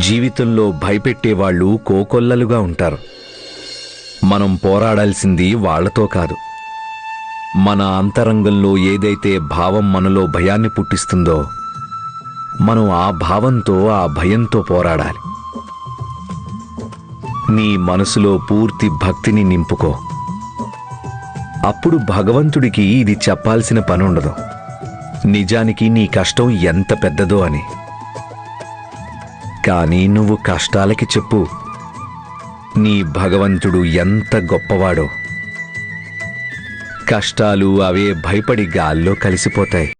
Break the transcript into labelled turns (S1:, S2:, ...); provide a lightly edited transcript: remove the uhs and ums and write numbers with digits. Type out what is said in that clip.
S1: జీవితంలో భయపెట్టేవాళ్ళు కోకొల్లలుగా ఉంటారు. మనం పోరాడాల్సింది వాళ్లతో కాదు. మన అంతరంగంలో ఏదైతే భావం మనలో భయాన్ని పుట్టిస్తుందో మనం ఆ భావంతో, ఆ భయంతో పోరాడాలి. నీ మనసులో పూర్తి భక్తిని నింపుకో. అప్పుడు భగవంతుడికి ఇది చెప్పాల్సిన పనుండదు, నిజానికి నీ కష్టం ఎంత పెద్దదో అని. కానీ నువ్వు కష్టాలకి చెప్పు, నీ భగవంతుడు ఎంత గొప్పవాడో. కష్టాలు అవే భయపడి గాల్లో కలిసిపోతాయి.